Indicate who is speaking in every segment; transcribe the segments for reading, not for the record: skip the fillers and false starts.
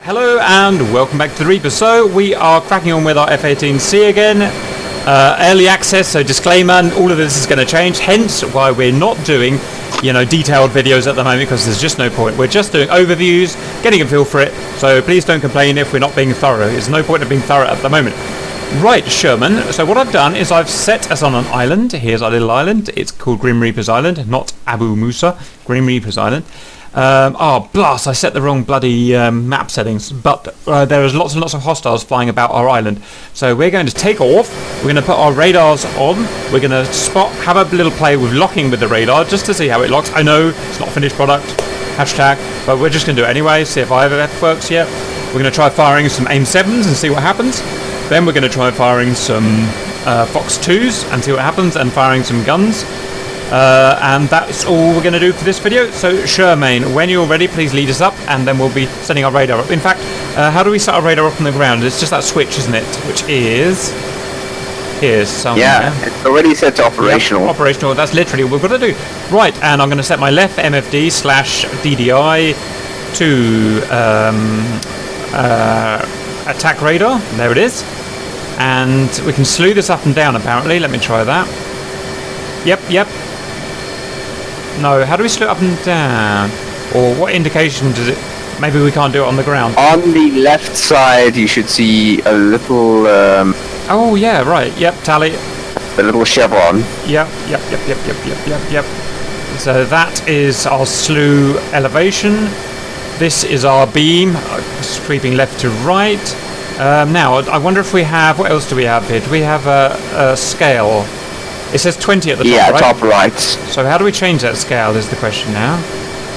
Speaker 1: Hello and welcome back to the Reaper. So we are cracking on with our FA-18C again. Early access, so disclaimer, all of this is going to change, hence why we're not doing, detailed videos at the moment, because there's just no point. We're just doing overviews, getting a feel for it, so please don't complain if we're not being thorough. There's no point of being thorough at the moment. Right, Sherman, so what I've done is I've set us on an island. Here's our little island. It's called Grim Reaper's Island, not Abu Musa, Grim Reaper's Island. Blast, I set the wrong bloody map settings, but there is lots and lots of hostiles flying about our island. So we're going to take off, we're going to put our radars on, we're going to have a little play with locking with the radar, just to see how it locks. I know it's not a finished product, hashtag, but we're just going to do it anyway, see if IFF works yet. We're going to try firing some AIM-7s and see what happens. Then we're going to try firing some Fox 2s and see what happens, and firing some guns. And that's all we're going to do for this video. So Shermaine, when you're ready, please lead us up, and then we'll be setting our radar up. In fact, how do we set our radar up on the ground? It's just that switch, isn't it? Which is here somewhere.
Speaker 2: Yeah, it's already set to operational.
Speaker 1: Yep, operational, that's literally what we've got to do. Right, and I'm going to set my left MFD/DDI to attack radar. There it is. And we can slew this up and down, apparently. Let me try that. Yep. No, how do we slew it up and down? Or what indication does it... Maybe we can't do it on the ground.
Speaker 2: On the left side, you should see a little...
Speaker 1: Oh, yeah, right. Yep, tally.
Speaker 2: A little chevron.
Speaker 1: Yep. So that is our slew elevation. This is our beam, sweeping left to right. Now, I wonder if we have... What else do we have here? Do we have a scale? It says 20 at the top, right?
Speaker 2: Yeah, top right.
Speaker 1: So how do we change that scale is the question now.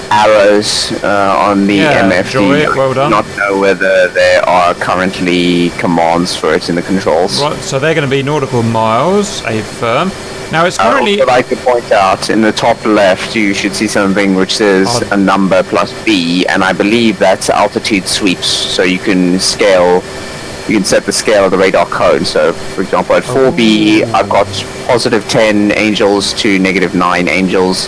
Speaker 2: Arrows on the MFD.
Speaker 1: Joy, well done.
Speaker 2: I do not know whether there are currently commands for it in the controls.
Speaker 1: Right, so they're going to be nautical miles, affirm. Now it's currently...
Speaker 2: I would like to point out, in the top left, you should see something which says a number plus B, and I believe that's altitude sweeps, so you can scale... You can set the scale of the radar cone. So, for example, at 4B, I've got positive 10 angels to negative 9 angels.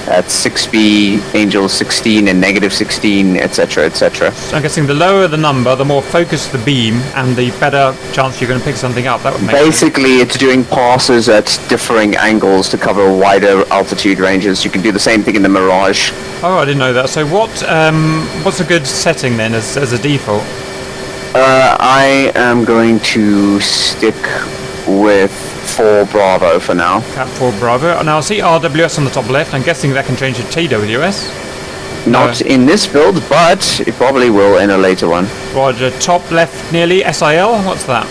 Speaker 2: At 6B, angels 16 and negative 16, etc., etc.
Speaker 1: So I'm guessing the lower the number, the more focused the beam, and the better chance you're going to pick something up. That would make
Speaker 2: Basically, it's doing passes at differing angles to cover wider altitude ranges. You can do the same thing in the Mirage.
Speaker 1: Oh, I didn't know that. So what's a good setting then as a default?
Speaker 2: I am going to stick with 4 Bravo for now.
Speaker 1: Cap 4 Bravo. Now I see RWS on the top left. I'm guessing that can change to TWS.
Speaker 2: Not in this build, but it probably will in a later one.
Speaker 1: Roger. Top left nearly. SIL. What's that?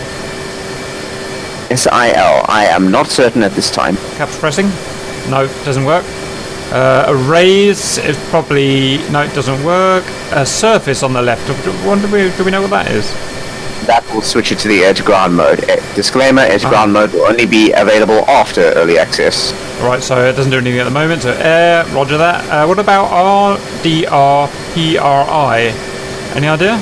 Speaker 2: SIL. I am not certain at this time.
Speaker 1: Caps pressing. No, doesn't work. A raise is probably... No, it doesn't work. A surface on the left. Do we know what that is?
Speaker 2: That will switch it to the edge-ground mode. Disclaimer, edge-ground mode will only be available after early access.
Speaker 1: Right, so it doesn't do anything at the moment. So air, roger that. What about RDRPRI? Any idea?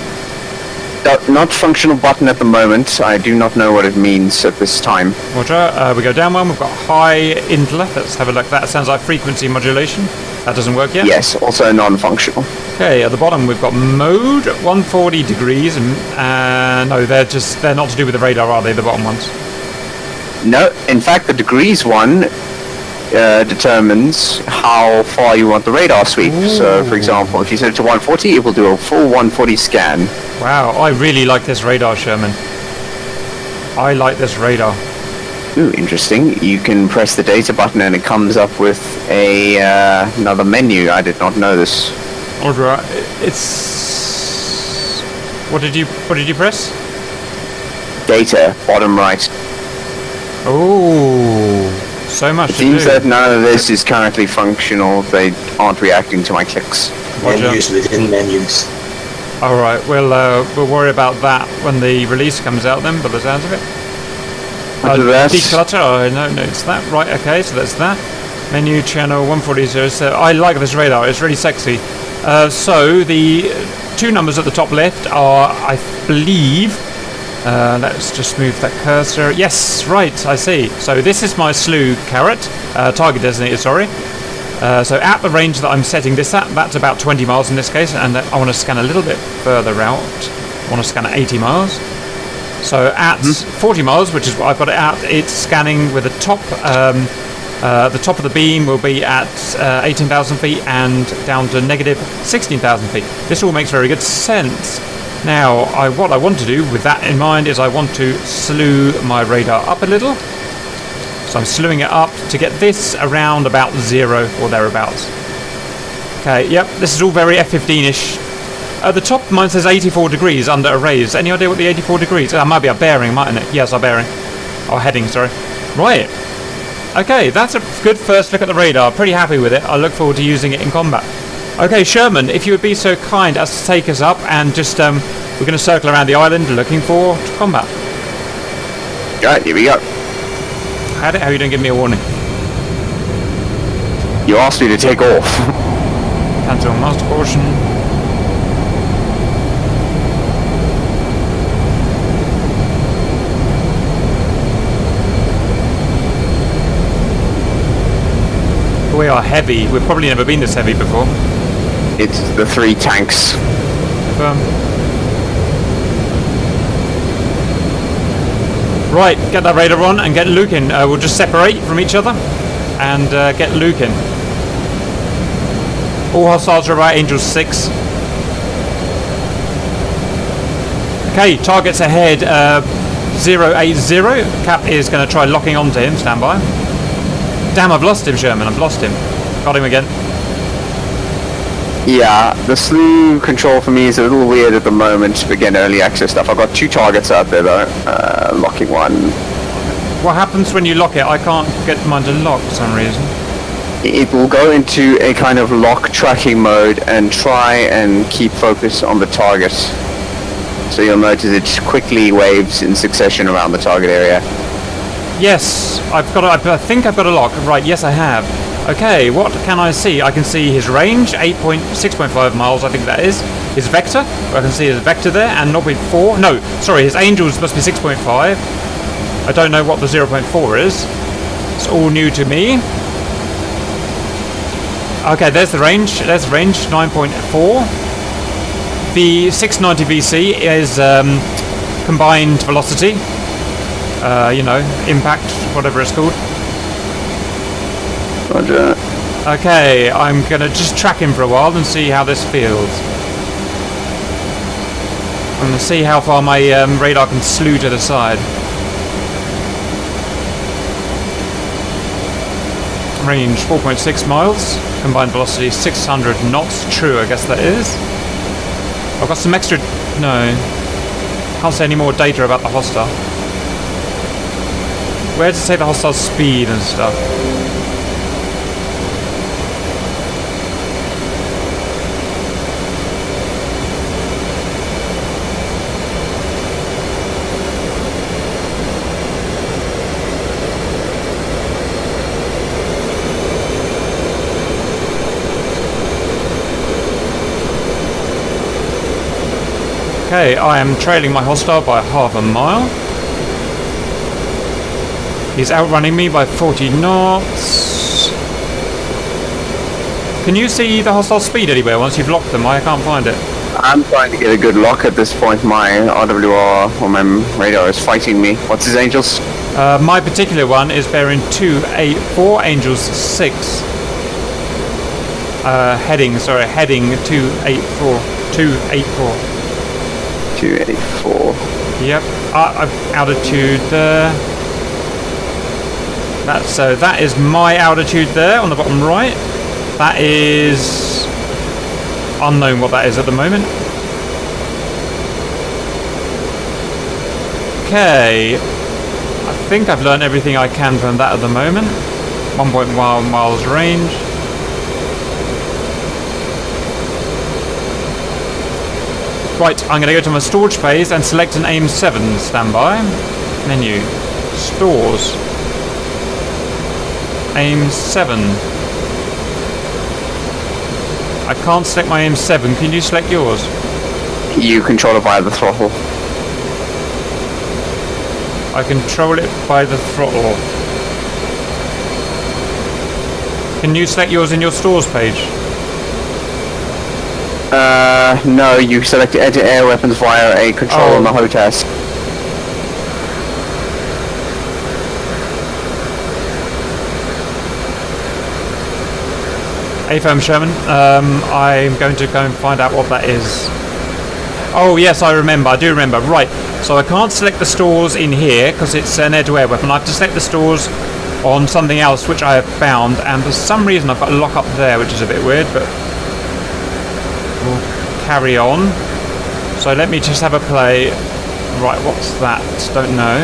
Speaker 2: Not functional button at the moment. I do not know what it means at this time.
Speaker 1: Roger. We go down one. We've got high interval. Let's have a look. That sounds like frequency modulation. That doesn't work yet?
Speaker 2: Yes, also non-functional.
Speaker 1: Okay, at the bottom we've got mode, 140 degrees. No, they're not to do with the radar, are they, the bottom ones?
Speaker 2: No, in fact the degrees one determines how far you want the radar sweep. Ooh. So, for example, if you set it to 140, it will do a full 140 scan.
Speaker 1: Wow, I really like this radar, Sherman. I like this radar.
Speaker 2: Ooh, interesting. You can press the data button and it comes up with another menu. I did not know this.
Speaker 1: Alright, it's... What did you press?
Speaker 2: Data, bottom right.
Speaker 1: Oh... So much
Speaker 2: it seems that none of this is currently functional. They aren't reacting to my clicks.
Speaker 3: Menus within menus.
Speaker 1: Alright, we'll worry about that when the release comes out then, by the sounds of it. Declutter, no, it's that. Right, okay, so that's that. Menu channel 140. So I like this radar, it's really sexy. So the 2 numbers at the top left are, I believe... let's just move that cursor. Yes, right, I see. So this is my slew carrot, target designated, sorry. So at the range that I'm setting this at, that's about 20 miles in this case, and I want to scan a little bit further out. I want to scan at 80 miles. So at 40 miles, which is what I've got it at, it's scanning with the top of the beam will be at 18,000 feet and down to negative 16,000 feet. This all makes very good sense. Now, what I want to do with that in mind is I want to slew my radar up a little. So I'm slewing it up to get this around about 0 or thereabouts. Okay, yep, this is all very F-15-ish. At the top, mine says 84 degrees under arrays. Any idea what the 84 degrees? That might be a bearing, mightn't it? Yes, a bearing. Or heading, sorry. Right. Okay, that's a good first look at the radar. Pretty happy with it. I look forward to using it in combat. Okay, Sherman, if you would be so kind as to take us up and just, we're going to circle around the island looking for combat.
Speaker 2: Right, here we go.
Speaker 1: How you don't give me a warning?
Speaker 2: You asked me to take off.
Speaker 1: Cancel master caution. We are heavy. We've probably never been this heavy before.
Speaker 2: It's the 3 tanks.
Speaker 1: Right, get that radar on and get Luke in. We'll just separate from each other and get Luke in. All hostiles are about Angel 6. Okay, targets ahead 080. Cap is going to try locking onto him. Stand by. Damn, I've lost him, Sherman. I've lost him. Got him again.
Speaker 2: Yeah, the slew control for me is a little weird at the moment. Again, early access stuff. I've got 2 targets out there though. Locking one.
Speaker 1: What happens when you lock it? I can't get mine to lock for some reason.
Speaker 2: It will go into a kind of lock tracking mode and try and keep focus on the target. So you'll notice it quickly waves in succession around the target area.
Speaker 1: Yes, I think I've got a lock. Right, yes I have. Okay, what can I see? I can see his range, 6.5 miles, I think that is. His vector, I can see his vector there, and 0.4. No, sorry, his angels must be 6.5. I don't know what the 0.4 is. It's all new to me. Okay, there's the range. There's the range, 9.4. The 690 VC is combined velocity. You know, impact, whatever it's called.
Speaker 2: Roger.
Speaker 1: Okay, I'm gonna just track him for a while and see how this feels. I'm gonna see how far my radar can slew to the side. Range 4.6 miles. Combined velocity 600 knots. True, I guess that is. I've got some extra... No. Can't say any more data about the hostile. Where does it say the hostile speed and stuff? Okay, I am trailing my hostile by half a mile. He's outrunning me by 40 knots. Can you see the hostile speed anywhere once you've locked them? I can't find it.
Speaker 2: I'm trying to get a good lock at this point. My RWR or my radar is fighting me. What's his angels?
Speaker 1: My particular one is bearing 284, angels 6. Heading 284.
Speaker 2: 284.
Speaker 1: Yep, altitude there. That is my altitude there on the bottom right. That is unknown what that is at the moment. Okay, I think I've learned everything I can from that at the moment. 1.1 miles range. Right, I'm going to go to my storage phase and select an AIM 7 standby. Menu. Stores. AIM 7. I can't select my AIM 7. Can you select yours?
Speaker 2: You control it via the throttle.
Speaker 1: I control it by the throttle. Can you select yours in your stores page?
Speaker 2: No, you select air weapons via a control on the HOTAS.
Speaker 1: A-firm Sherman. I'm going to go and find out what that is. Oh yes, I remember. I do remember. Right. So I can't select the stores in here because it's an air-to-air weapon. I have to select the stores on something else which I have found, and for some reason I've got a lock up there, which is a bit weird, but we'll carry on. So let me just have a play. Right, what's that? Don't know.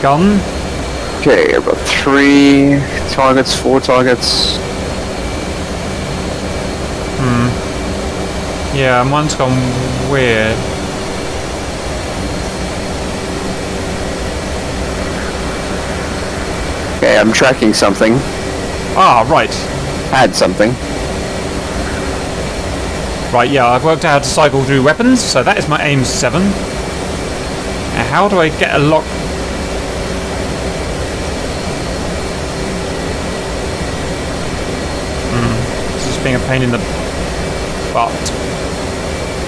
Speaker 1: Gun.
Speaker 2: Okay, I've got 3 targets, 4 targets.
Speaker 1: Yeah, mine's gone weird.
Speaker 2: Okay, I'm tracking something.
Speaker 1: Ah, right.
Speaker 2: Add something.
Speaker 1: Right, yeah, I've worked out how to cycle through weapons, so that is my aim 7. Now, how do I get a lock? This is being a pain in the butt.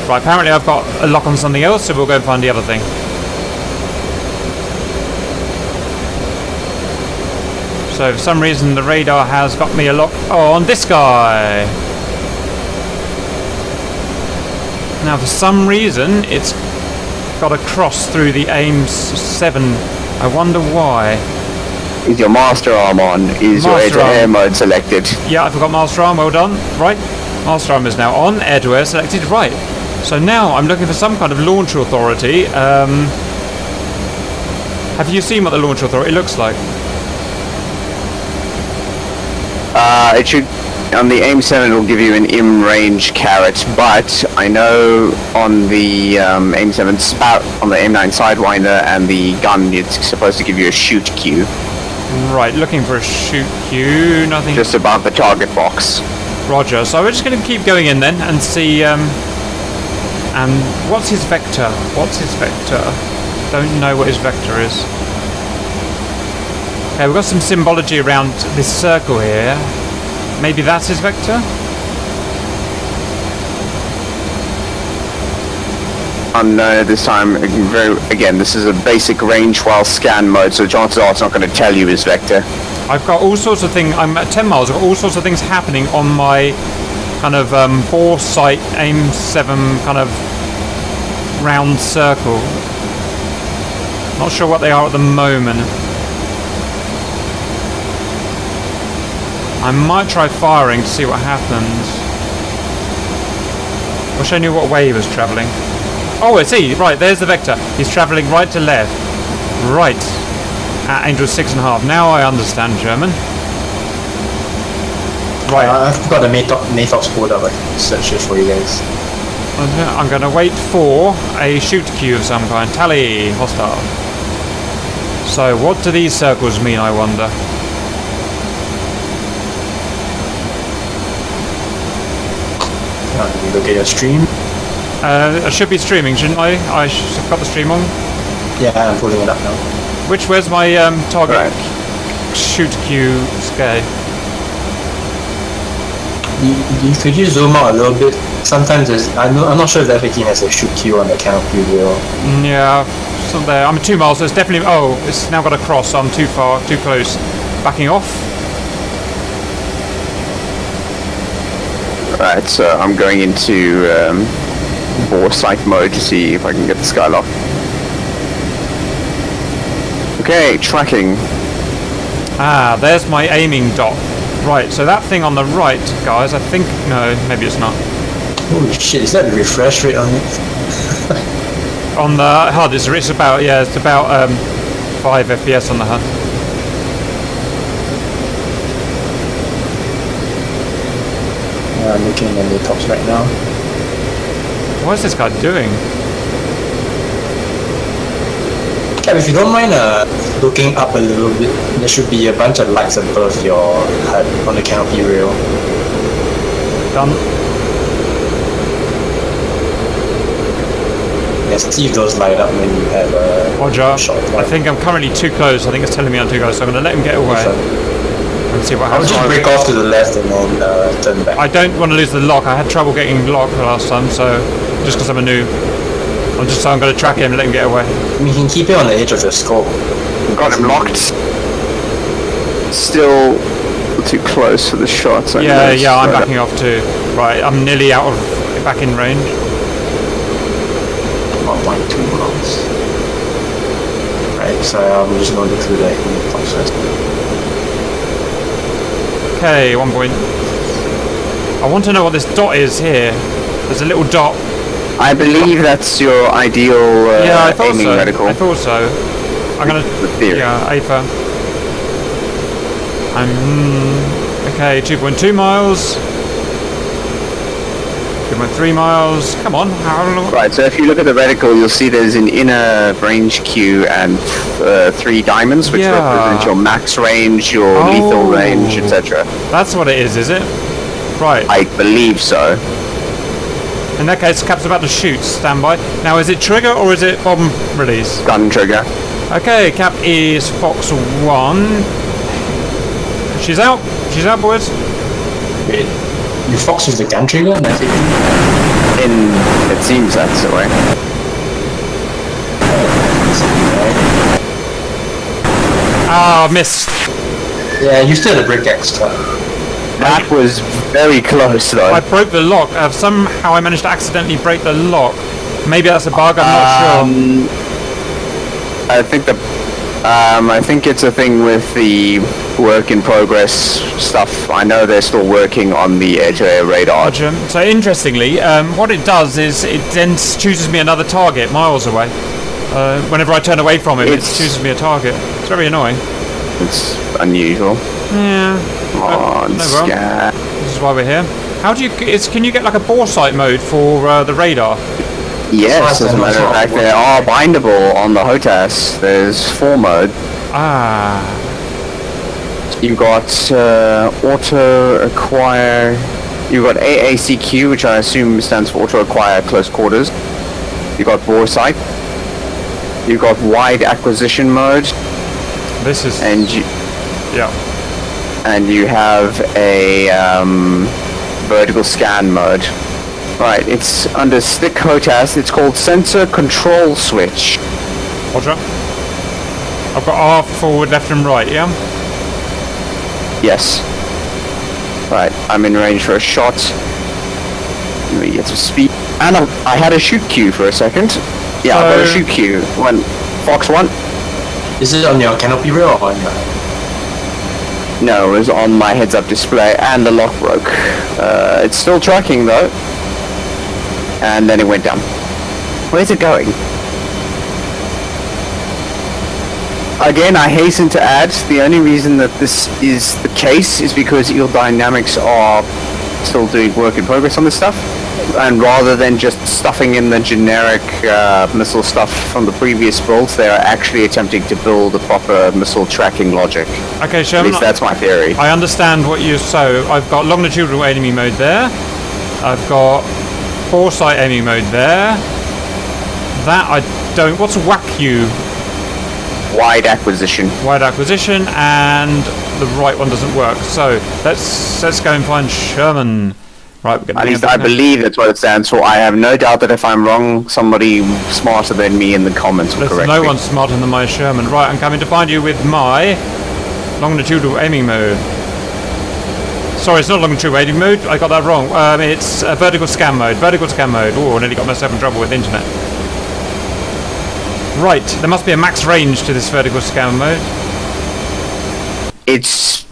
Speaker 1: Right, apparently I've got a lock on something else, so we'll go and find the other thing. So for some reason the radar has got me a lock on this guy. Now for some reason it's got a cross through the aim 7. I wonder why.
Speaker 2: Is your master arm on? Is your air-to-air mode selected?
Speaker 1: Yeah, I forgot master arm, well done. Right, master arm is now on, air-to-air selected, right. So now I'm looking for some kind of launch authority. Have you seen what the launch authority looks like?
Speaker 2: It should, on the aim 7 it will give you an range carrot, but I know on the aim 7 spout, on the aim 9 Sidewinder and the gun, it's supposed to give you a shoot cue.
Speaker 1: Right, looking for a shoot cue, nothing.
Speaker 2: Just above the target box.
Speaker 1: Roger, so we're just going to keep going in then and see, and what's his vector? What's his vector? Don't know what his vector is. Okay, we've got some symbology around this circle here. Maybe that's his vector?
Speaker 2: Unknown at this time. Again, this is a basic range while scan mode, so chances are it's not going to tell you his vector.
Speaker 1: I've got all sorts of things. I'm at 10 miles. I've got all sorts of things happening on my kind of bore sight aim 7 kind of round circle. Not sure what they are at the moment. I might try firing to see what happens. Wish I knew what way he was travelling. Oh, I see. Right, there's the vector. He's travelling right to left. Right. At Angel 6.5. Now I understand German. Right.
Speaker 3: I've got a Maytox board up. I can search it for you guys.
Speaker 1: I'm going to wait for a shoot cue of some kind. Tally. Hostile. So, what do these circles mean, I wonder?
Speaker 3: You look at your stream.
Speaker 1: I should be streaming, shouldn't I? I've got the stream on.
Speaker 3: Yeah, I'm pulling it up now.
Speaker 1: Where's my target shoot cue scale?
Speaker 3: Could you zoom out a little bit? Sometimes I'm not sure if the F-18 has a shoot cue on the canopy wheel.
Speaker 1: Yeah, it's not there. I'm at 2 miles, so it's definitely. Oh, it's now got a cross, so I'm too far, too close. Backing off.
Speaker 2: Right, so I'm going into bore sight mode to see if I can get the skylock. Okay, tracking.
Speaker 1: Ah, there's my aiming dot. Right, so that thing on the right, guys, I think... No, maybe it's not.
Speaker 3: Holy shit, is that the refresh rate on it?
Speaker 1: On the HUD, it's about, yeah, it's about 5 FPS on the HUD.
Speaker 3: Yeah, I'm looking at the tops right now.
Speaker 1: What is this guy doing?
Speaker 3: Yeah, if you don't mind looking up a little bit, there should be a bunch of lights above your HUD on the canopy rail.
Speaker 1: Done.
Speaker 3: Yeah, see if those light up when you have a
Speaker 1: Roger.
Speaker 3: shot.
Speaker 1: I think I'm currently too close. I think it's telling me I'm too close, so I'm going to let him get away. and see what
Speaker 3: I would
Speaker 1: happens.
Speaker 3: just break off to the left and then turn back.
Speaker 1: I don't want to lose the lock. I had trouble getting locked the last time, so just because I'm a noob. I'm going to track him and let him get away.
Speaker 3: I mean, you can keep it on the edge of your scope.
Speaker 2: Got him locked. Still too close for the shots.
Speaker 1: Yeah, I'm backing off too. Right, I'm nearly back in range.
Speaker 3: 1.2 miles. Right, so I'm just going to look through the points first.
Speaker 1: Okay, 1 point. I want to know what this dot is here. There's a little dot.
Speaker 2: I believe that's your ideal aiming reticle.
Speaker 1: I thought so. I'm gonna. Yeah, AFA. Okay, 2.2 miles. 2.3 miles. Come on, how long?
Speaker 2: Right, so if you look at the reticle, you'll see there's an inner range queue and 3 diamonds, which represent your max range, your lethal range, etc.
Speaker 1: That's what it is it? Right.
Speaker 2: I believe so.
Speaker 1: In that case, Cap's about to shoot. Stand by. Now, is it trigger or is it bomb release?
Speaker 2: Gun trigger.
Speaker 1: Okay, Cap is Fox 1. She's out. She's out, boys.
Speaker 3: Wait, you Fox with the gun trigger?
Speaker 2: It seems that's the way.
Speaker 1: Ah, missed.
Speaker 3: Yeah, you still had a brick extra.
Speaker 2: That was very close, though.
Speaker 1: I broke the lock. Somehow I managed to accidentally break the lock. Maybe that's a bug. I'm not sure.
Speaker 2: I think it's a thing with the work in progress stuff. I know they're still working on the edge-air radar.
Speaker 1: So interestingly, what it does is it then chooses me another target miles away. Whenever I turn away from it, it chooses me a target. It's very annoying.
Speaker 2: It's unusual.
Speaker 1: Yeah.
Speaker 2: Come on, scan.
Speaker 1: This is why we're here. How do you? Can you get like a bore sight mode for the radar?
Speaker 2: Yes, as a matter of fact, they are bindable on the HOTAS. There's 4 mode.
Speaker 1: Ah.
Speaker 2: You've got auto acquire. You've got AACQ, which I assume stands for auto acquire close quarters. You've got bore sight. You've got wide acquisition mode.
Speaker 1: This is. Yeah.
Speaker 2: And you have a vertical scan mode. Right, it's under stick HOTAS. It's called sensor control switch.
Speaker 1: Roger. I've got R forward, left and right, yeah?
Speaker 2: Yes. Right, I'm in range for a shot. Let me get some speed. And I had a shoot queue for a second. Yeah, I got a shoot queue. Fox 1.
Speaker 3: Is it on your canopy rail or on your...
Speaker 2: No, it was on my heads-up display, and the lock broke. It's still tracking, though. And then it went down. Where's it going? Again, I hasten to add, the only reason that this is the case is because eel dynamics are still doing work in progress on this stuff. And rather than just stuffing in the generic missile stuff from the previous builds, they are actually attempting to build a proper missile tracking logic.
Speaker 1: Okay, Sherman.
Speaker 2: At least that's my theory.
Speaker 1: I understand what you... So, I've got longitudinal aiming mode there. I've got foresight aiming mode there. That I don't... What's WACU?
Speaker 2: Wide acquisition.
Speaker 1: Wide acquisition, and the right one doesn't work. So, let's go and find Sherman. Right, we're
Speaker 2: at least I believe that's what it stands for. I have no doubt that if I'm wrong, somebody smarter than me in the comments will correct me.
Speaker 1: No one's smarter than my Sherman. Right, I'm coming to find you with my longitudinal aiming mode. Sorry, it's not longitudinal aiming mode. I got that wrong. It's vertical scan mode. Vertical scan mode. Oh, I nearly got myself in trouble with the internet. Right, there must be a max range to this vertical scan mode.
Speaker 2: It's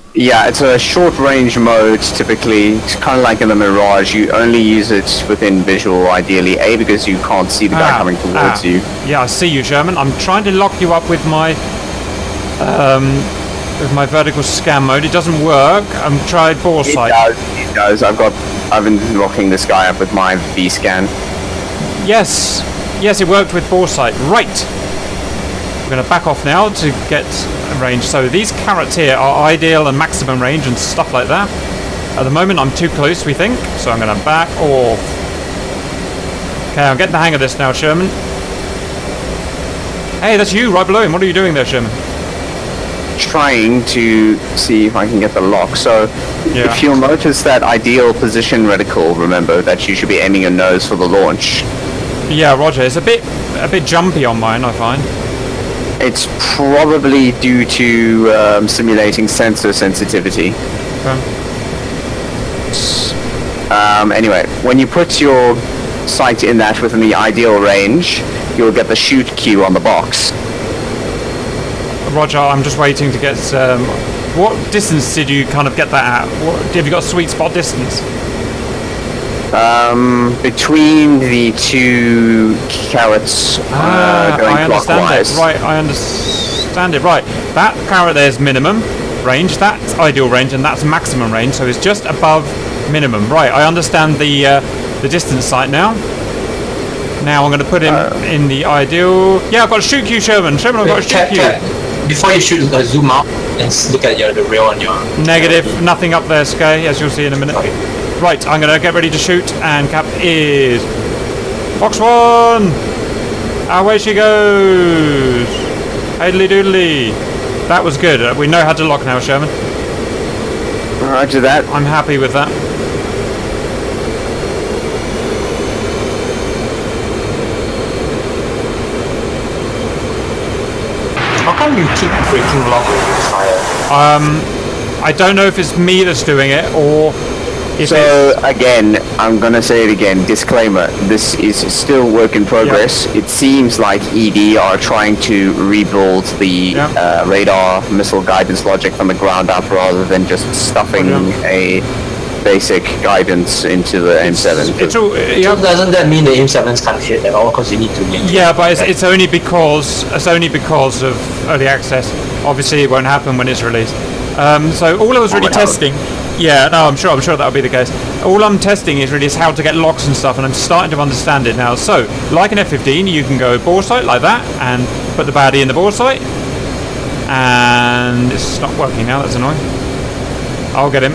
Speaker 2: a short range mode typically. It's kind of like in the Mirage. You only use it within visual, ideally. A, because you can't see the guy coming towards you.
Speaker 1: Yeah, I see you, Sherman. I'm trying to lock you up with my vertical scan mode. It doesn't work. I'm tried bore sight.
Speaker 2: It does. I've been locking this guy up with my V-scan.
Speaker 1: Yes, it worked with bore sight. Right. We're going to back off now to get range. So these carrots here are ideal and maximum range and stuff like that. At the moment I'm too close, we think, so I'm going to back off. Okay, I'm getting the hang of this now, Sherman. Hey, that's you right below him. What are you doing there, Sherman?
Speaker 2: trying to see if I can get the lock. So
Speaker 1: Yeah.
Speaker 2: if you'll notice that ideal position reticle, remember that you should be aiming your nose for the launch.
Speaker 1: Yeah, Roger. It's a bit jumpy on mine, I find.
Speaker 2: It's probably due to simulating sensor sensitivity. Anyway, when you put your sight in that within the ideal range, you'll get the shoot cue on the box.
Speaker 1: Roger, I'm just waiting to get what distance did you kind of get that at? Have you got a sweet spot distance?
Speaker 2: Between the two carrots going
Speaker 1: I understand
Speaker 2: clockwise.
Speaker 1: it. Right, I understand it. Right, that carrot there's minimum range, that's ideal range, and that's maximum range, so it's just above minimum. Right, I understand the distance sight now. Now I'm going to put him in the ideal... Yeah, I've got a shoot cue, Sherman. Sherman, I've got a shoot cue.
Speaker 3: Before you shoot, zoom out and look at the rail on your...
Speaker 1: Negative, nothing up there, Sky, as you'll see in a minute. Right, I'm going to get ready to shoot, and cap is... Fox 1! Away she goes! Idly doodly. That was good. We know how to lock now, Sherman.
Speaker 2: Roger that.
Speaker 1: I'm happy with that.
Speaker 3: How come you keep breaking lock when you fire?
Speaker 1: I don't know if it's me that's doing it, or if
Speaker 2: So again, I'm gonna say it again, disclaimer, this is still work in progress. It seems like ED are trying to rebuild the radar missile guidance logic from the ground up rather than just stuffing a basic guidance into the M7.
Speaker 1: it's all...
Speaker 3: So doesn't that mean the M7s can't hit at all because you need to maintain?
Speaker 1: Yeah, but it's only because of early access. Obviously, it won't happen when it's released. So all I was really testing... Yeah, no, I'm sure that'll be the case. All I'm testing is really how to get locks and stuff, and I'm starting to understand it now. So, like an F-15, you can go bore sight like that, and put the baddie in the bore sight. And it's not working now, that's annoying. I'll get him.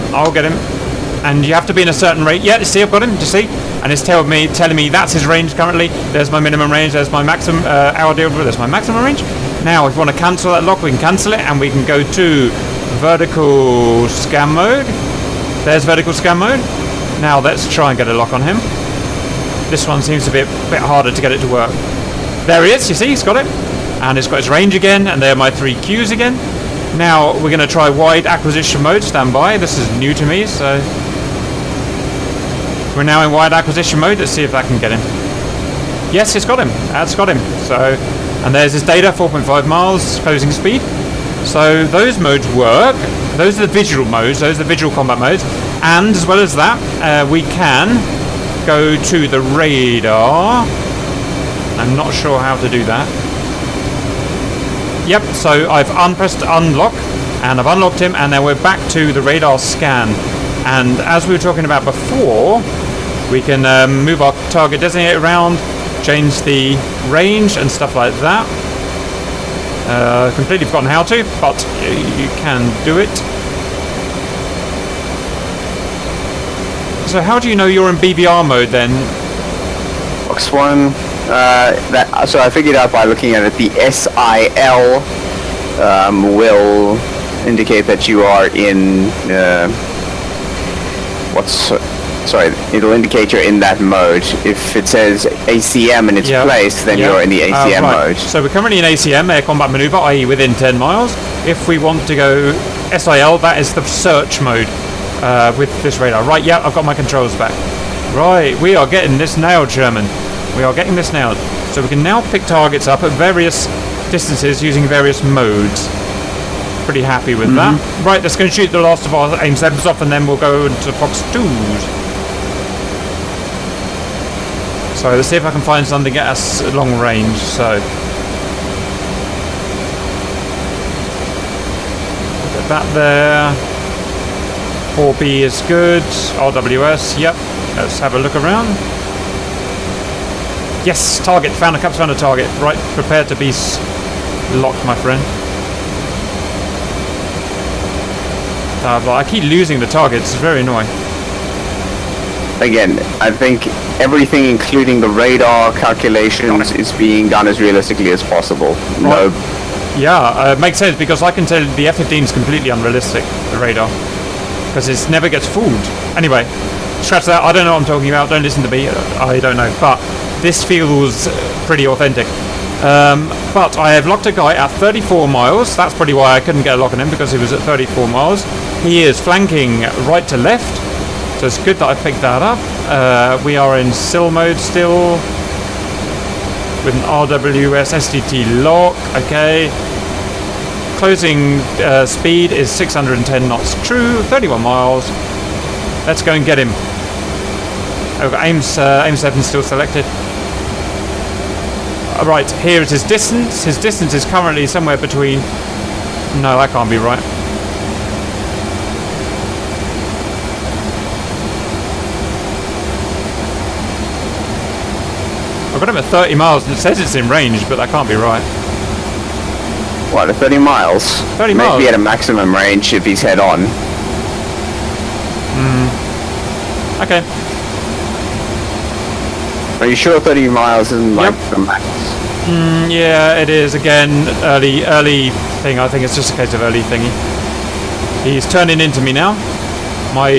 Speaker 1: And you have to be in a certain range. Yeah, see, I've got him, do you see? And it's telling me that's his range currently. There's my minimum range, there's my maximum, there's my maximum range. Now, if we want to cancel that lock, we can cancel it, and we can go to vertical scan mode. There's vertical scan mode. Now let's try and get a lock on him. This one seems to be a bit harder to get it to work. There he is, you see, he's got it. And it's got his range again, and there are my 3 cues again. Now we're going to try wide acquisition mode, stand by. This is new to me, so... We're now in wide acquisition mode, let's see if that can get him. Yes, it's got him, that's got him. So, and there's his data, 4.5 miles, closing speed. So those modes work. Those are the visual modes, those are the visual combat modes. And as well as that, we can go to the radar. I'm not sure how to do that. Yep, so I've unpressed unlock, and I've unlocked him, and then we're back to the radar scan. And as we were talking about before, we can move our target designator around, change the range and stuff like that. Completely forgotten how to, but you can do it. So how do you know you're in BVR mode then?
Speaker 2: Box 1, so I figured out by looking at it, the SIL will indicate that you are in, it'll indicate you're in that mode. If it says ACM in its place, then you're in the ACM mode.
Speaker 1: So we're currently in ACM, Air Combat Maneuver, i.e. within 10 miles. If we want to go SIL, that is the search mode with this radar. Right, yeah, I've got my controls back. Right, we are getting this nailed, Sherman. We are getting this nailed. So we can now pick targets up at various distances using various modes. Pretty happy with that. Right, let's go and shoot the last of our AIM-7s off, and then we'll go into Fox 2s. So let's see if I can find something at us long range. So get that there. 4B is good. RWS, yep. Let's have a look around. Yes, target. Found a target. Right, prepare to be locked, my friend. I keep losing the targets. It's very annoying.
Speaker 2: Again, I think everything, including the radar calculations, is being done as realistically as possible.
Speaker 1: Right. Yeah, it makes sense because I can tell the F-15 is completely unrealistic, the radar, because it never gets fooled. Anyway, scratch that. I don't know what I'm talking about. Don't listen to me. I don't know. But this feels pretty authentic. But I have locked a guy at 34 miles. That's probably why I couldn't get a lock on him, because he was at 34 miles. He is flanking right to left. So it's good that I picked that up. We are in SIL mode still. With an RWS STT lock. Okay. Closing speed is 610 knots true. 31 miles. Let's go and get him. I've got aim 7 still selected. Right, here is his distance. His distance is currently somewhere between... No, that can't be right. I've got him at 30 miles, and it says it's in range, but that can't be right.
Speaker 2: What, at 30 miles?
Speaker 1: 30 miles?
Speaker 2: Maybe at a maximum range if he's head on.
Speaker 1: Okay.
Speaker 2: Are you sure 30 miles isn't like the max?
Speaker 1: Yeah, it is. Again, early thing. I think it's just a case of early thingy. He's turning into me now. My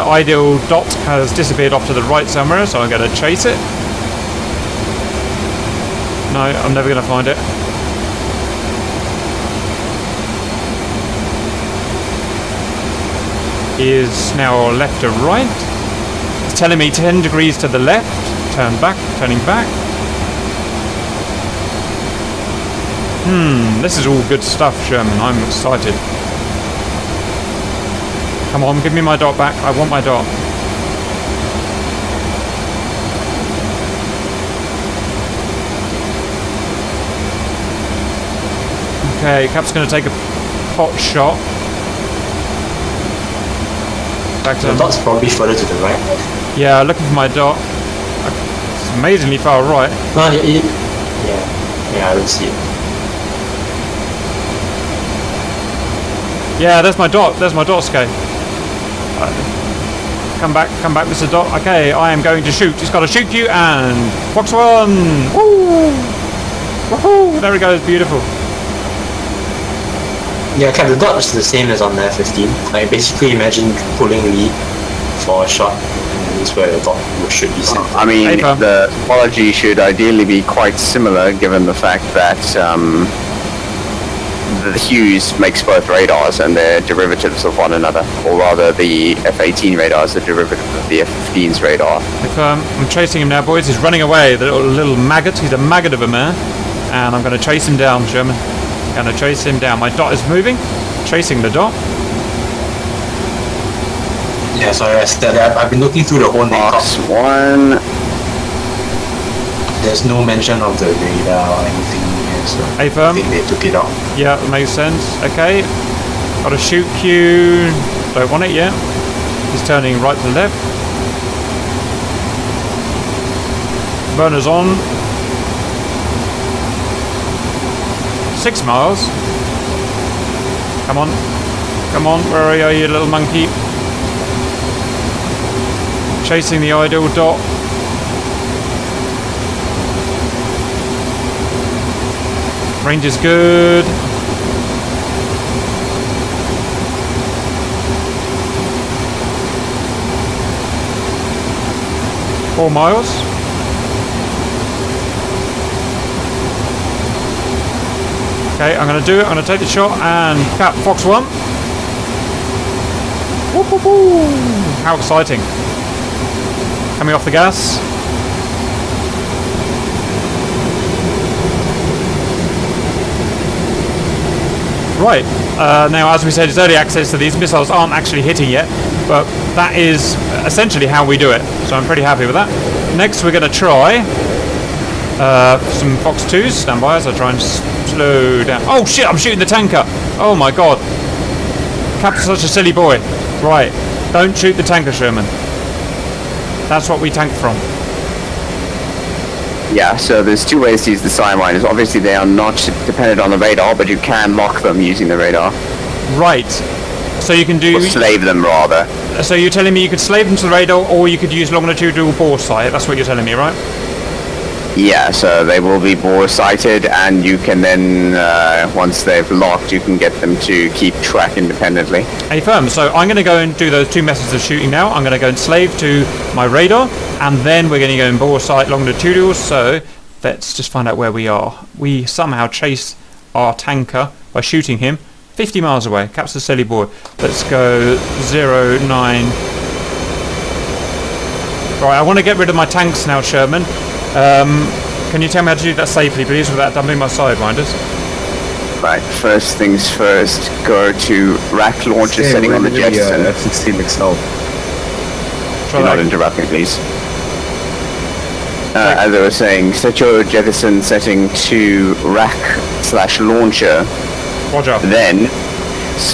Speaker 1: ideal dot has disappeared off to the right somewhere, so I'm going to chase it. No, I'm never going to find it. He is now left to right. It's telling me 10 degrees to the left. Turn back, turning back. This is all good stuff, Sherman. I'm excited. Come on, give me my dot back. I want my dot. Okay, Cap's going to take a pot shot. Back to
Speaker 3: The dot's probably further to the right.
Speaker 1: Yeah, looking for my dot. It's amazingly far right.
Speaker 3: No, yeah, I don't see it.
Speaker 1: Yeah, there's my dot. There's my dot scape. Come back, Mr. Dot. Okay, I am going to shoot. He's got to shoot you, and Fox 1. Woo! Woohoo! There he goes. Beautiful.
Speaker 3: Yeah, Cap, the dot is the same as on the F-15. Like, basically imagine pulling lead for a shot, and this is where the dot should be sent.
Speaker 2: I mean,
Speaker 1: Paper.
Speaker 2: the topology should ideally be quite similar, given the fact that the Hughes makes both radars and they're derivatives of one another, or rather the F-18 radar is a derivative of the F-15's radar.
Speaker 1: I'm chasing him now, boys. He's running away. The little maggot. He's a maggot of a man, and I'm going to chase him down, Sherman. Going to chase him down. My dot is moving. Chasing the dot.
Speaker 3: Yeah, sorry, I said that. I've been looking through the Hornet.
Speaker 2: Fox 1.
Speaker 3: There's no mention of the radar or anything here, so I
Speaker 1: A-firm.
Speaker 3: think they took it out.
Speaker 1: Yeah, that makes sense. Okay. Got a shoot cue. Don't want it yet. He's turning right to left. Burner's on. 6 miles. Come on. Come on. Where are you, little monkey? Chasing the ideal dot. Range is good. Four miles. Okay, I'm going to do it. I'm going to take the shot and cap Fox 1. Whoop, whoop, whoop. How exciting. Coming off the gas. Right, now as we said, it's early access, so these missiles aren't actually hitting yet, but that is essentially how we do it, so I'm pretty happy with that. Next we're going to try some Fox 2s. Stand by as I try and slow down. Oh shit, I'm shooting the tanker! Oh my god. Cap's such a silly boy. Right, don't shoot the tanker, Sherman. That's what we tank from.
Speaker 2: Yeah, so there's two ways to use the Sidewinders. Obviously they are not dependent on the radar, but you can lock them using the radar.
Speaker 1: Right. So you can do...
Speaker 2: Or slave them, rather.
Speaker 1: So you're telling me you could slave them to the radar, or you could use longitudinal bore sight. That's what you're telling me, right?
Speaker 2: Yeah, so they will be bore sighted, and you can then, once they've locked, you can get them to keep track independently.
Speaker 1: Affirm. So I'm going to go and do those 2 methods of shooting now. I'm going to go and slave to my radar, and then we're going to go and bore sight longitudinal. So let's just find out where we are. We somehow chase our tanker by shooting him 50 miles away. Caps the silly boy. Let's go 09. Right, I want to get rid of my tanks now, Sherman. Can you tell me how to do that safely, please, without dumping my Sidewinders?
Speaker 2: Right, first things first, go to rack launcher setting on the Jettison.
Speaker 4: F-16 Excel.
Speaker 2: Do not interrupt me, please. As I was saying, set your Jettison setting to rack/launcher.
Speaker 1: Roger.
Speaker 2: Then,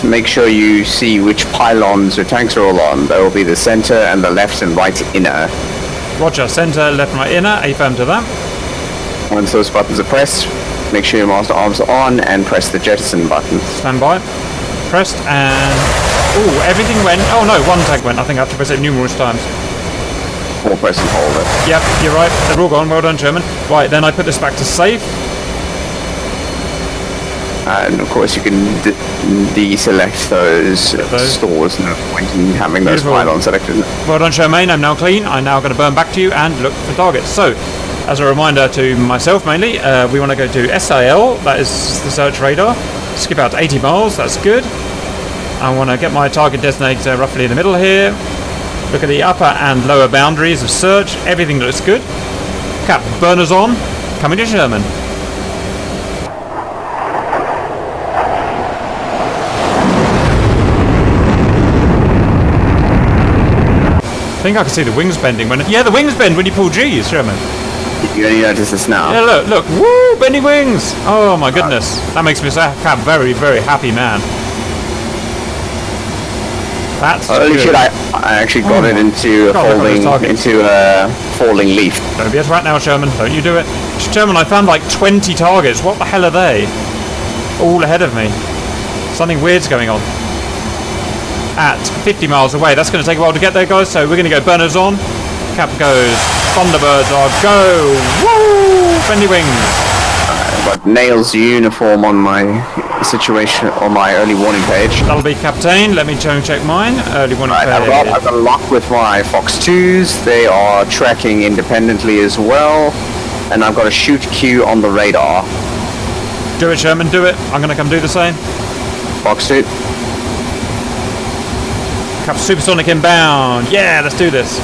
Speaker 2: make sure you see which pylons your tanks are all on. That will be the center and the left and right inner.
Speaker 1: Roger. Center, left, and right inner. Affirm to that.
Speaker 2: Once those buttons are pressed, make sure your master arms are on and press the Jettison button.
Speaker 1: Stand by. Pressed and... Ooh, everything went... Oh no, one tank went. I think I have to press it numerous times.
Speaker 2: Or press and hold it.
Speaker 1: Yep, you're right. They're all gone. Well done, Sherman. Right, then I put this back to safe.
Speaker 2: And of course you can deselect those stores. No point in having those pylons selected.
Speaker 1: Well done, Shermaine. I'm now clean. I'm now going to burn back to you and look for targets. So, as a reminder to myself mainly, we want to go to SIL. That is the search radar. Skip out to 80 miles. That's good. I want to get my target designator roughly in the middle here. Look at the upper and lower boundaries of search. Everything looks good. Cap, burners on. Coming to Sherman. I think I can see the wings bending when... Yeah, the wings bend when you pull G's, Sherman.
Speaker 2: You only notice this now.
Speaker 1: Yeah, look. Woo! Bending wings! Oh, my goodness. That makes me a very, very happy man. That's
Speaker 2: holy shit, I actually got it into a falling leaf.
Speaker 1: Don't be a threat now, Sherman. Don't you do it. Sherman, I found like 20 targets. What the hell are they? All ahead of me. Something weird's going on. At 50 miles away. That's going to take a while to get there, guys, so we're going to go burners on. Cap goes. Thunderbirds are go. Woo! Bendy wings.
Speaker 2: I've got Nails uniform on my situation, on my early warning page.
Speaker 1: That'll be Captain. Let me check mine. Early warning page.
Speaker 2: I've got a lock with my Fox 2s. They are tracking independently as well. And I've got a shoot queue on the radar.
Speaker 1: Do it, Sherman, do it. I'm going to come do the same.
Speaker 2: Fox 2.
Speaker 1: Cap supersonic inbound. Yeah, let's do this.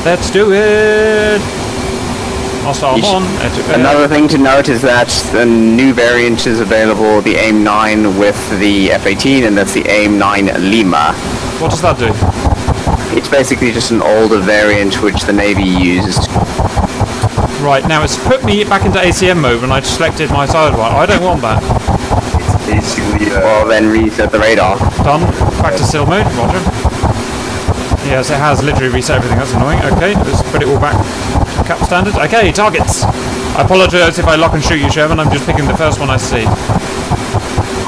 Speaker 1: Let's do it.
Speaker 2: Another thing to note is that the new variant is available, the AIM-9 with the F-18, and that's the AIM-9 Lima.
Speaker 1: What does that do?
Speaker 2: It's basically just an older variant which the Navy used.
Speaker 1: Right, now it's put me back into ACM mode when I selected my Sidewinder. I don't want that.
Speaker 4: It's basically...
Speaker 2: Well, then reset the radar.
Speaker 1: Done. Back to SIL mode. Roger. Yes, it has literally reset everything. That's annoying. Okay, let's put it all back to cap standards. Okay, targets. I apologise if I lock and shoot you, Sherman. I'm just picking the first one I see.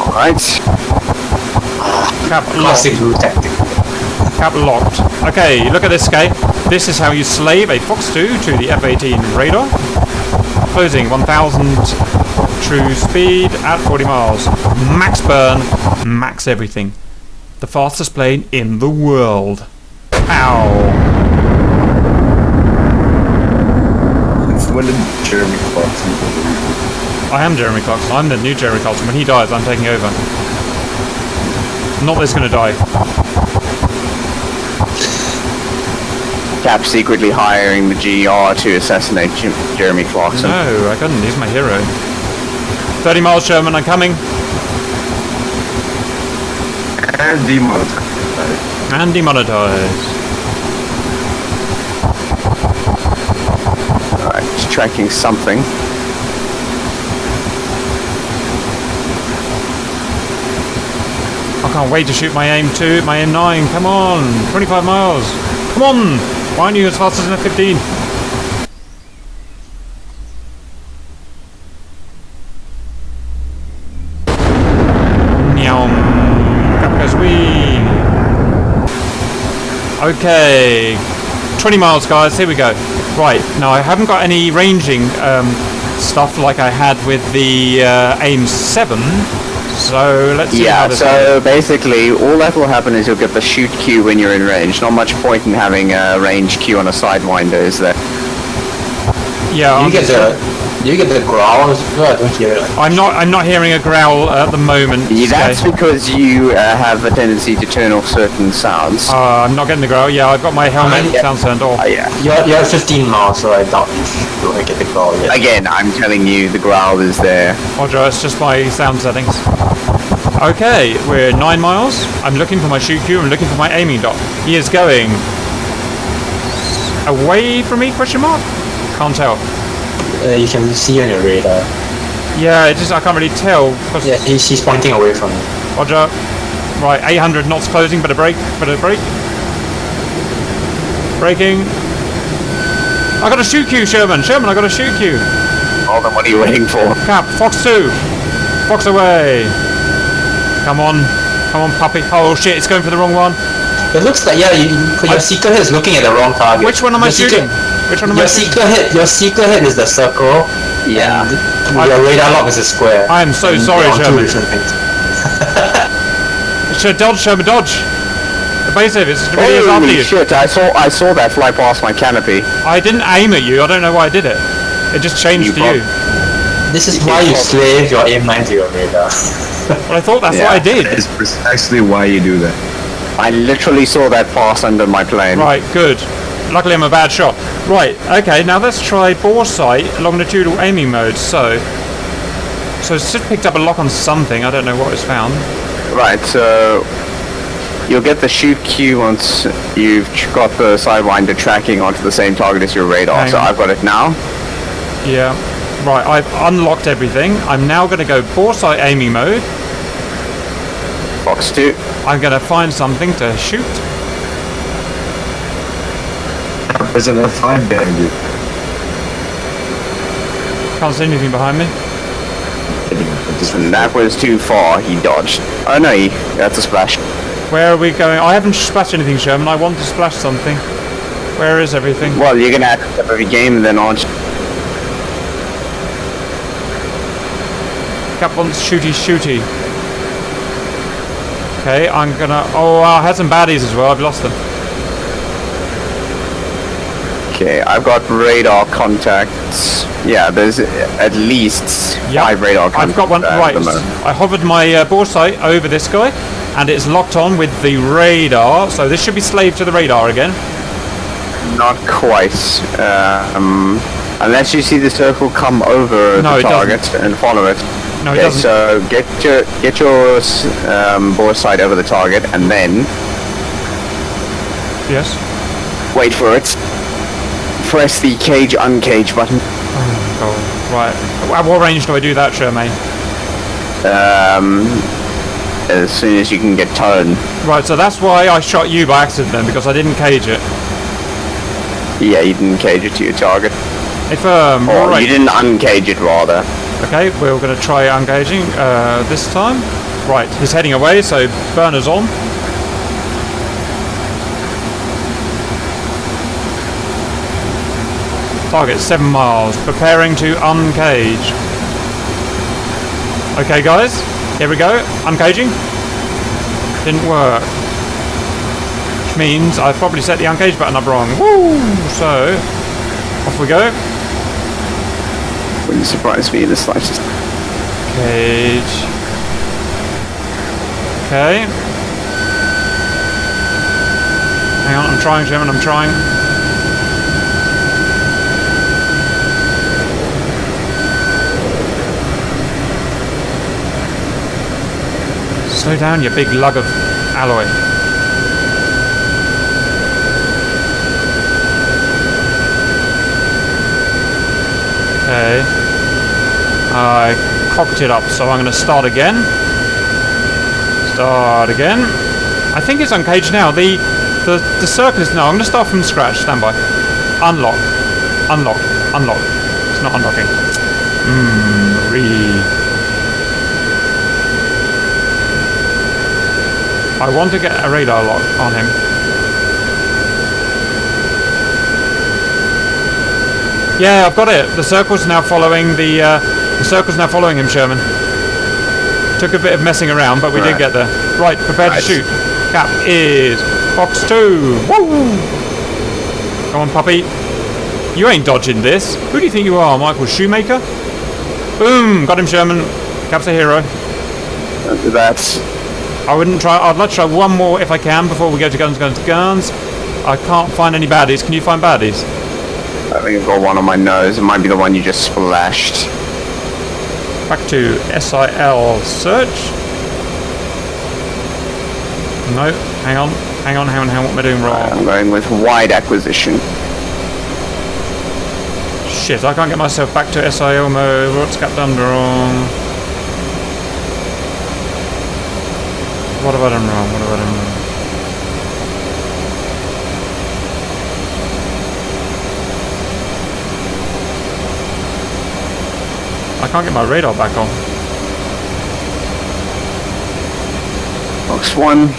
Speaker 2: Alright.
Speaker 1: Cap
Speaker 3: Classic
Speaker 1: locked.
Speaker 3: tactic.
Speaker 1: Cap locked. Okay, look at this guy. This is how you slave a Fox 2 to the F-18 radar. Closing 1,000 true speed at 40 miles. Max burn, max everything. The fastest plane in the world. Ow.
Speaker 4: It's when Jeremy Clarkson.
Speaker 1: I am Jeremy Clarkson. I'm the new Jeremy Clarkson. When he dies, I'm taking over. Not that he's going to die.
Speaker 2: Cap secretly hiring the GR to assassinate Jeremy Clarkson.
Speaker 1: No, I couldn't. He's my hero. 30 miles, Sherman. I'm coming.
Speaker 4: And demonetized.
Speaker 1: And demonetized.
Speaker 2: Alright, just tracking something.
Speaker 1: I can't wait to shoot my AIM-2, my AIM-9. Come on. 25 miles. Come on. Why aren't you as fast as an F-15? Meow. Up goes we. Okay. 20 miles, guys. Here we go. Right, now I haven't got any ranging stuff like I had with the AIM-7. So let's see how this
Speaker 2: so basically all that will happen is you'll get the shoot queue when you're in range. Not much point in having a range queue on a Sidewinder, is there?
Speaker 1: Yeah,
Speaker 3: Do you get the growl as well? I don't hear it.
Speaker 1: I'm not hearing a growl at the moment.
Speaker 2: Yeah, that's because you have a tendency to turn off certain sounds.
Speaker 1: I'm not getting the growl. Yeah, I've got my helmet sound turned off.
Speaker 2: Yeah.
Speaker 3: You're 15 miles, so I doubt you will get the growl yet.
Speaker 2: Again, I'm telling you, the growl is there.
Speaker 1: Roger, it's just my sound settings. Okay, we're 9 miles. I'm looking for my shoot cue. I'm looking for my aiming dot. He is going away from me? Question mark? Can't tell.
Speaker 3: You can see on your radar.
Speaker 1: Yeah, I can't really tell.
Speaker 3: Yeah, he's pointing away from you.
Speaker 1: Roger. Right, 800 knots closing. Better brake. Braking. I got a shoot cue, Sherman. I got a shoot cue.
Speaker 2: Well, then what are you waiting for?
Speaker 1: Cap, Fox 2. Fox away. Come on, puppy. Oh shit, it's going for the wrong one.
Speaker 3: It looks like, your seeker head is looking at the wrong target.
Speaker 1: Which one am I shooting?
Speaker 3: Your seeker head is the circle.
Speaker 2: Yeah.
Speaker 3: And your radar lock is a square.
Speaker 1: I am so sorry, Sherman. Sherman, dodge. Evasive, it's really is after you.
Speaker 2: Shit, I saw that fly past my canopy.
Speaker 1: I didn't aim at you, I don't know why I did it. It just changed to you.
Speaker 3: This is why you slave your aim 9 to your radar.
Speaker 1: Well, I thought that's what I did.
Speaker 4: That is precisely why you do that.
Speaker 2: I literally saw that pass under my plane.
Speaker 1: Right, good. Luckily I'm a bad shot. Right, okay, now let's try bore sight longitudinal aiming mode. So it's just picked up a lock on something, I don't know what it's found.
Speaker 2: Right, so you'll get the shoot cue once you've got the Sidewinder tracking onto the same target as your radar.
Speaker 1: Hang
Speaker 2: so
Speaker 1: on.
Speaker 2: I've got it now.
Speaker 1: Yeah. Right, I've unlocked everything. I'm now going to go bore sight aiming mode.
Speaker 2: Fox 2.
Speaker 1: I'm going to find something to shoot.
Speaker 4: There's an F5 behind you.
Speaker 1: Can't see anything behind me.
Speaker 2: And that was too far. He dodged. Oh no, that's a splash.
Speaker 1: Where are we going? I haven't splashed anything, Sherman. I want to splash something. Where is everything?
Speaker 2: Well, you're going to have to have every game then, aren't you?
Speaker 1: Cap wants shooty. Okay, I'm gonna... Oh, I had some baddies as well. I've lost them.
Speaker 2: Okay, I've got radar contacts. Yeah, there's at least 5 radar contacts.
Speaker 1: I've got one. Right, I hovered my bore sight over this guy, and it's locked on with the radar. So this should be slave to the radar again.
Speaker 2: Not quite. Unless you see the circle come over the target and follow it.
Speaker 1: No, it doesn't.
Speaker 2: So get your bore sight over the target and then
Speaker 1: Yes.
Speaker 2: wait for it. Press the cage uncage button.
Speaker 1: Oh, right. At what range do I do that, Shermaine?
Speaker 2: As soon as you can get tone.
Speaker 1: Right, so that's why I shot you by accident then, because I didn't cage it.
Speaker 2: Yeah, you didn't cage it to your target.
Speaker 1: If
Speaker 2: Or
Speaker 1: right.
Speaker 2: you didn't uncage it rather.
Speaker 1: Okay, we're going to try uncaging this time. Right, he's heading away, so burner's on. Target 7 miles, preparing to uncage. Okay guys, here we go, uncaging. Didn't work. Which means I've probably set the uncage button up wrong. Woo! So, off we go.
Speaker 2: Wouldn't surprise me in the slightest.
Speaker 1: Cage. Okay. Hang on, I'm trying, Sherman, I'm trying. Slow down, you big lug of alloy. Okay. I cocked it up, so I'm going to start again. Start again. I think it's uncaged now. The circle is... No, I'm going to start from scratch. Stand by. Unlock. Unlock. Unlock. It's not unlocking. I want to get a radar lock on him. Yeah, I've got it. The circle's now following the circle's now following him, Sherman. Took a bit of messing around, but we did get there. Right, prepare to shoot. Cap is Fox 2. Woo! Come on, puppy. You ain't dodging this. Who do you think you are, Michael Shoemaker? Boom! Got him, Sherman. Cap's a hero.
Speaker 2: That's...
Speaker 1: I wouldn't try. I'd like to try one more if I can before we go to guns, guns, guns. I can't find any baddies. Can you find baddies?
Speaker 2: I think I've got one on my nose. It might be the one you just splashed.
Speaker 1: Back to SIL search. No, hang on. What am I doing wrong?
Speaker 2: I'm going with wide acquisition.
Speaker 1: Shit, I can't get myself back to SIL mode. What's Cap done wrong? What have I done wrong? I can't get my radar back on.
Speaker 2: Box 1.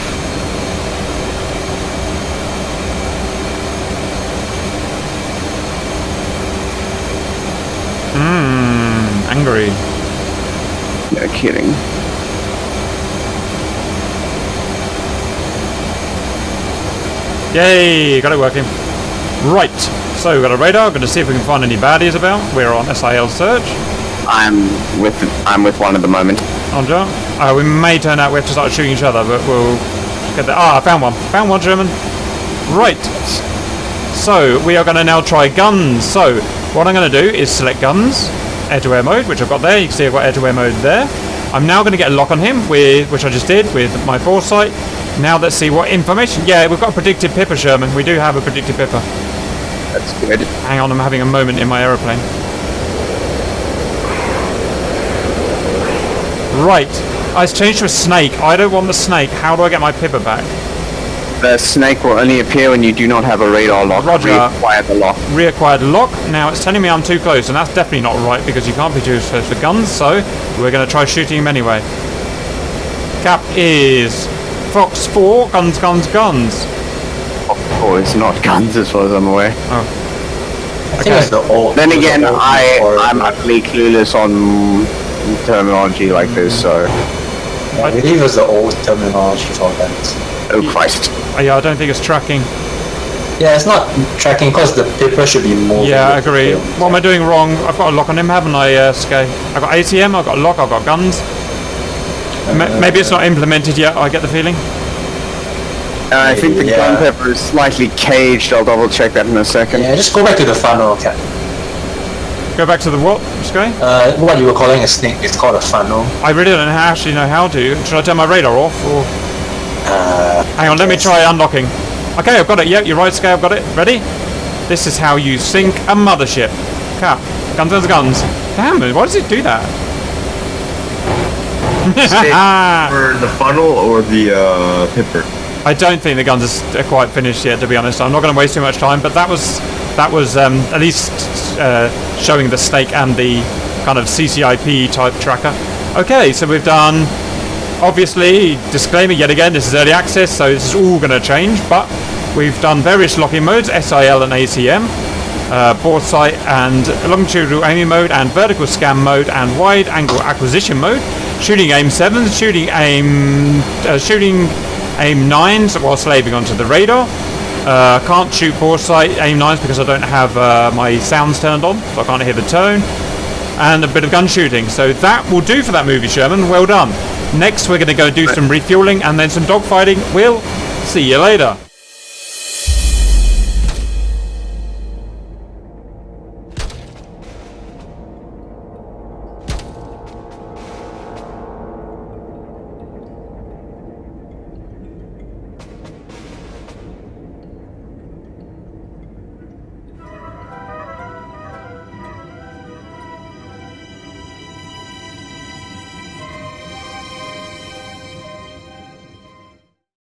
Speaker 1: Angry.
Speaker 2: No kidding.
Speaker 1: Yay, got it working. Right, so we've got a radar. Going to see if we can find any baddies about. We're on SIL search.
Speaker 2: I'm with one at the moment.
Speaker 1: On jump. We may turn out we have to start shooting each other, but we'll get there. I found one. Found one, German. Right. So we are going to now try guns. So what I'm going to do is select guns, air-to-air mode, which I've got there. You can see I've got air-to-air mode there. I'm now going to get a lock on him, which I just did with my foresight. Now let's see what information. Yeah, we've got a predicted pipper, Sherman. We do have a predicted pipper.
Speaker 2: That's good.
Speaker 1: Hang on, I'm having a moment in my aeroplane. Right. It's changed to a snake. I don't want the snake. How do I get my pipper back?
Speaker 2: The snake will only appear when you do not have a radar lock.
Speaker 1: Roger.
Speaker 2: Reacquire the lock.
Speaker 1: Reacquired lock. Now it's telling me I'm too close, and that's definitely not right because you can't be too close for guns, so we're going to try shooting him anyway. Cap is Fox 4, guns, guns, guns.
Speaker 2: Oh, it's not guns as far as I'm aware.
Speaker 3: I think it's the old.
Speaker 2: Then again,
Speaker 3: the old
Speaker 2: I'm utterly clueless on terminology like this, so...
Speaker 3: I believe it's the old terminology for that.
Speaker 2: Oh Christ.
Speaker 1: Yeah, I don't think it's tracking.
Speaker 3: Yeah, it's not tracking because the paper should be moving.
Speaker 1: Yeah, I agree. What am I doing wrong? I've got a lock on him, haven't I, Skay? I've got ATM, I've got a lock, I've got guns. Maybe it's not implemented yet, I get the feeling.
Speaker 2: I think the gun pepper is slightly caged. I'll double check that in a second.
Speaker 3: Yeah, just go back to the funnel, okay?
Speaker 1: Go back to the what, Skay?
Speaker 3: What you were calling a snake, it's called a funnel.
Speaker 1: I really don't actually know how to. Should I turn my radar off, or...? Hang on, let me try unlocking. Okay, I've got it. Yeah, you're right, Skay, I've got it. Ready? This is how you sink a mothership. Cap. Guns, guns, guns. Damn it, why does it do that?
Speaker 4: For the funnel or the pipper?
Speaker 1: I don't think the guns are quite finished yet, to be honest. I'm not going to waste too much time, but that was at least showing the snake and the kind of CCIP type tracker. Okay, so we've done, obviously, disclaimer yet again, this is early access, so this is all going to change, but we've done various locking modes, SIL and ACM, board sight and longitudinal aiming mode, and vertical scan mode, and wide angle acquisition mode, shooting aim 7s, shooting aim 9s while slaving onto the radar. Can't shoot foresight aim 9s because I don't have my sounds turned on, so I can't hear the tone, and a bit of gun shooting. So that will do for that movie, Sherman. Well done. Next we're going to go do some refueling and then some dogfighting. We'll see you later.